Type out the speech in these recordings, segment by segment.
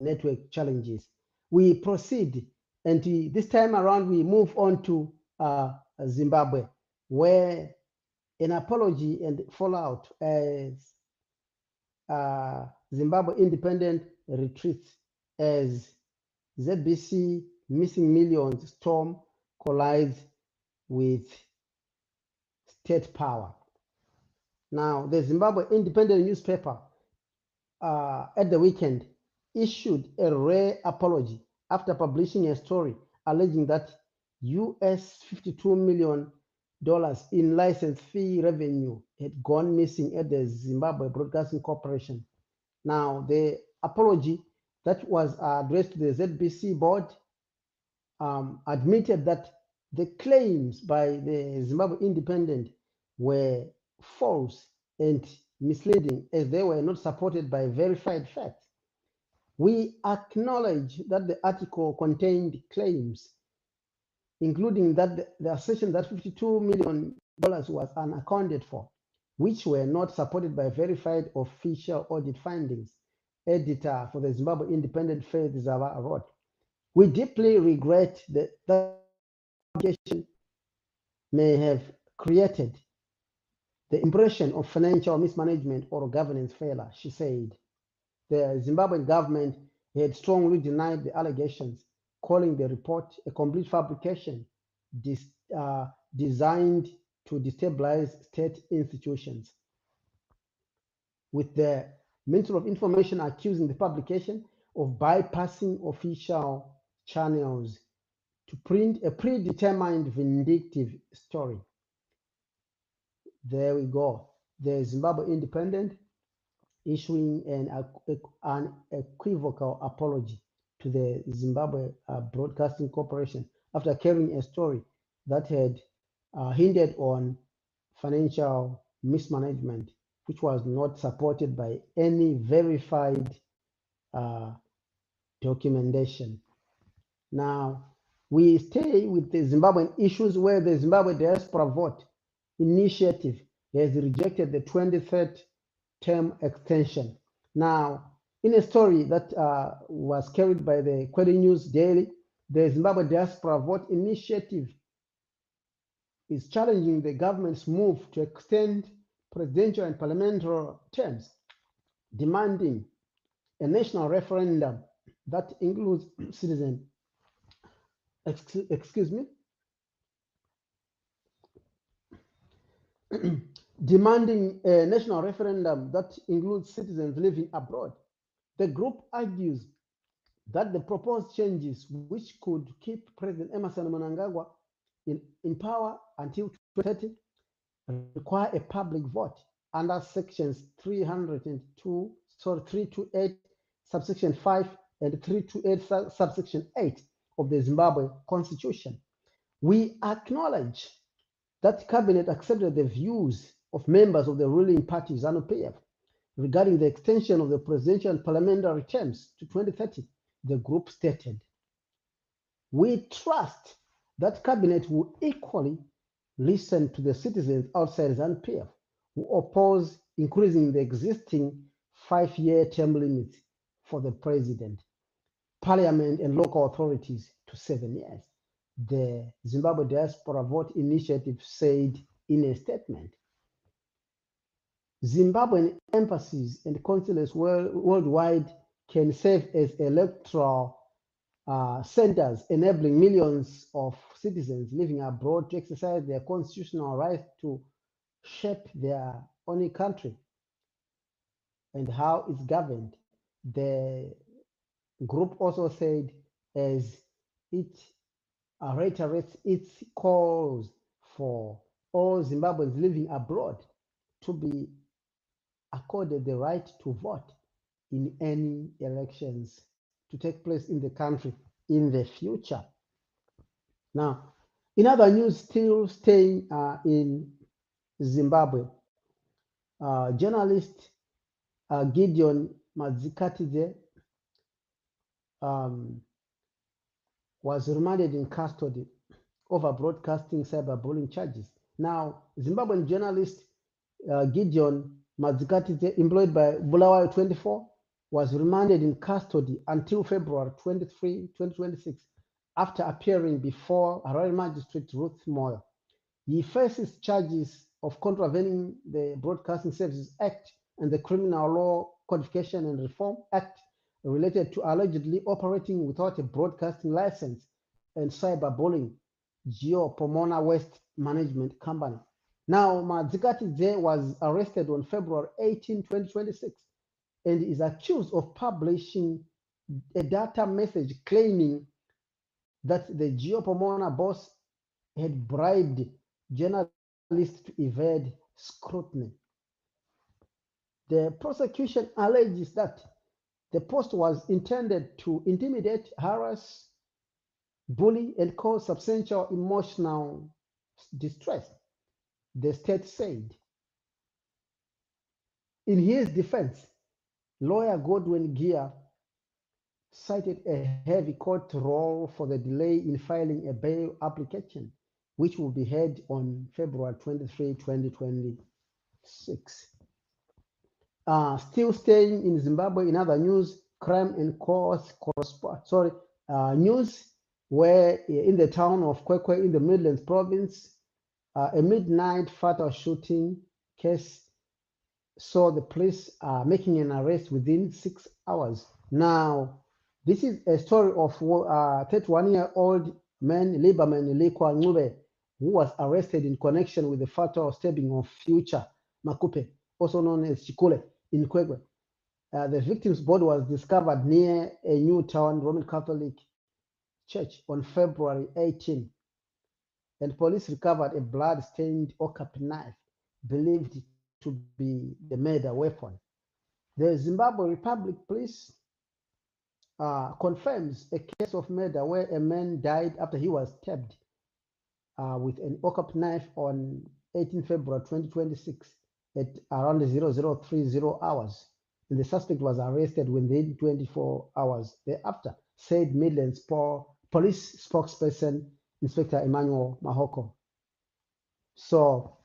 network challenges. We proceed, and this time around we move on to Zimbabwe, where an apology and fallout as Zimbabwe independent retreats as ZBC missing millions storm collides with state power. Now, the Zimbabwe Independent newspaper at the weekend issued a rare apology after publishing a story alleging that US $52 million in license fee revenue had gone missing at the Zimbabwe Broadcasting Corporation. Now, the apology that was addressed to the ZBC board admitted that the claims by the Zimbabwe Independent were false and misleading as they were not supported by verified facts. We acknowledge that the article contained claims, including that the assertion that $52 million was unaccounted for, which were not supported by verified official audit findings. Editor for the Zimbabwe Independent, Faith Zava, wrote, "We deeply regret that publication may have created the impression of financial mismanagement or governance failure," she said. The Zimbabwean government had strongly denied the allegations, calling the report a complete fabrication designed to destabilize state institutions, with the Ministry of Information accusing the publication of bypassing official channels to print a predetermined vindictive story. There we go. The Zimbabwe Independent issuing an equivocal apology to the Zimbabwe Broadcasting Corporation after carrying a story that had hinted on financial mismanagement, which was not supported by any verified documentation. Now, we stay with the Zimbabwean issues where the Zimbabwe Diaspora Vote Initiative has rejected the 23rd term extension. Now, in a story that was carried by the Kweli News Daily, the Zimbabwe Diaspora Vote Initiative is challenging the government's move to extend presidential and parliamentary terms, demanding a national referendum that includes citizen, demanding a national referendum that includes citizens living abroad. The group argues that the proposed changes, which could keep President Emmerson Mnangagwa in power until 2030, require a public vote under sections 328 subsection 5 and 328 subsection 8 of the Zimbabwe Constitution. We acknowledge that Cabinet accepted the views of members of the ruling party ZANU-PF regarding the extension of the presidential and parliamentary terms to 2030. The group stated, "We trust that Cabinet will equally listen to the citizens outside ZANU-PF who oppose increasing the existing 5-year term limits for the president, parliament, and local authorities to 7 years," the Zimbabwe Diaspora Vote Initiative said in a statement. Zimbabwean embassies and consulates worldwide can serve as electoral centers, enabling millions of citizens living abroad to exercise their constitutional right to shape their own country and how it's governed. The group also said, as it reiterates its calls for all Zimbabweans living abroad to be accorded the right to vote in any elections to take place in the country in the future. Now, in other news, still staying in Zimbabwe, journalist Gideon Mazikatidze was remanded in custody over broadcasting cyberbullying charges. Now, Zimbabwean journalist Gideon Mazikatidze, employed by Bulawayo 24, was remanded in custody until February 23, 2026, after appearing before Harare Magistrate Ruth Moyo. He faces charges of contravening the Broadcasting Services Act and the Criminal Law Codification and Reform Act related to allegedly operating without a broadcasting license and cyberbullying Geopomona Waste Management Company. Now, Madzikati was arrested on February 18, 2026, and is accused of publishing a data message claiming that the Geopomona boss had bribed journalists to evade scrutiny. The prosecution alleges that the post was intended to intimidate, harass, bully, and cause substantial emotional distress, the state said. In his defense, lawyer Godwin Gia cited a heavy court role for the delay in filing a bail application, which will be heard on February 23, 2026. Still staying in Zimbabwe, in other news, crime and news where in the town of Kwekwe in the Midlands province, a midnight fatal shooting case saw the police making an arrest within 6 hours. Now, this is a story of 31-year-old man, Lieberman Lekwa Ncube, who was arrested in connection with the fatal stabbing of Future Makupe, also known as Chikule, in Kwekwe. The victim's body was discovered near a Newtown Roman Catholic church on February 18, and police recovered a blood-stained Okapi knife, believed to be the murder weapon. The Zimbabwe Republic Police confirms a case of murder where a man died after he was stabbed with an Okapi knife on 18 February 2026 at around 0030 hours. And the suspect was arrested within 24 hours thereafter, said Midlands Police spokesperson Inspector Emmanuel Mahoko. So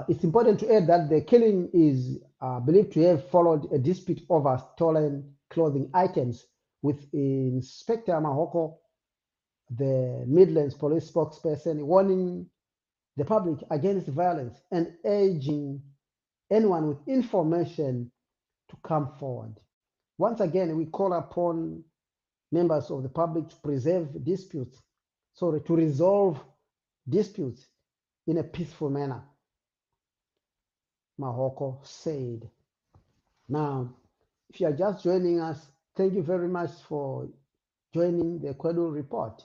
it's important to add that the killing is believed to have followed a dispute over stolen clothing items, with Inspector Mahoko, the Midlands Police spokesperson, warning the public against violence and urging anyone with information to come forward. Once again, we call upon members of the public to to resolve disputes in a peaceful manner, Mahoko said. Now, if you are just joining us, thank you very much for joining the Kwedu Report,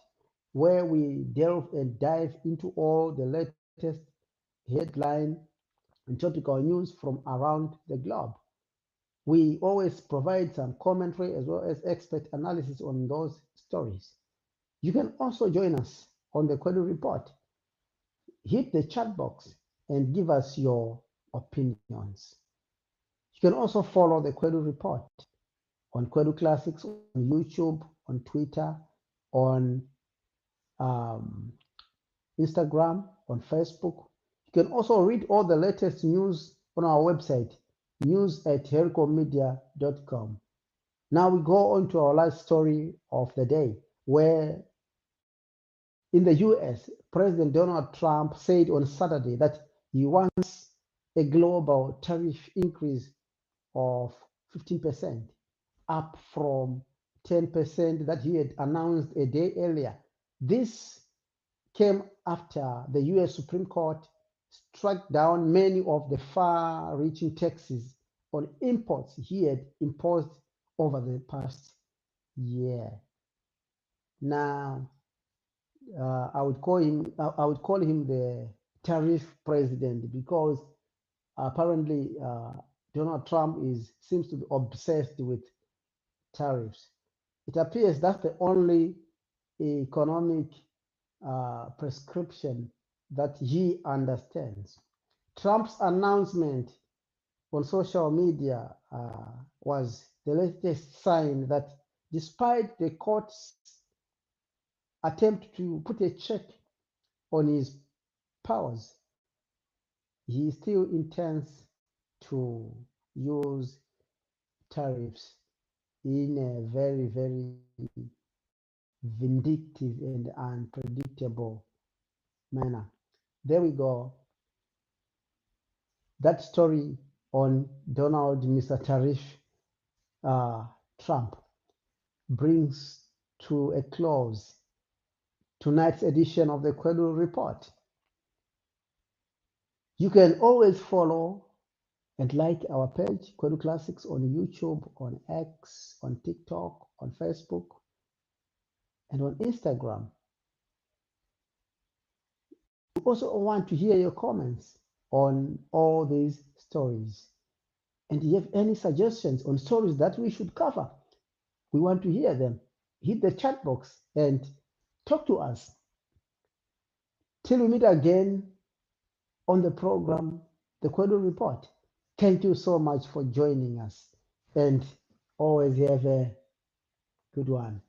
where we delve and dive into all the latest headline and topical news from around the globe. We always provide some commentary as well as expert analysis on those stories. You can also join us on the Kwedu Report. Hit the chat box and give us your opinions. You can also follow the Kwedu Report on Kwedu Classics, on YouTube, on Twitter, on Instagram, on Facebook. You can also read all the latest news on our website, news@hericommedia.com. Now we go on to our last story of the day, where in the US, President Donald Trump said on Saturday that he wants a global tariff increase of 15%, up from 10% that he had announced a day earlier. This came after the US Supreme Court struck down many of the far-reaching taxes on imports he had imposed over the past year. Now, I would call him the tariff president, because apparently Donald Trump seems to be obsessed with tariffs. It appears that's the only economic prescription that he understands. Trump's announcement on social media was the latest sign that despite the court's attempt to put a check on his powers, he still intends to use tariffs in a very, very vindictive and unpredictable manner. There we go. That story on Donald Mr. Tariff Trump brings to a close tonight's edition of the Kwedu Report. You can always follow and like our page, Kwedu Classics, on YouTube, on X, on TikTok, on Facebook, and on Instagram. We also want to hear your comments on all these stories. And if you have any suggestions on stories that we should cover, we want to hear them. Hit the chat box and talk to us. Till we meet again on the program, the Kwedu Report. Thank you so much for joining us, and always have a good one.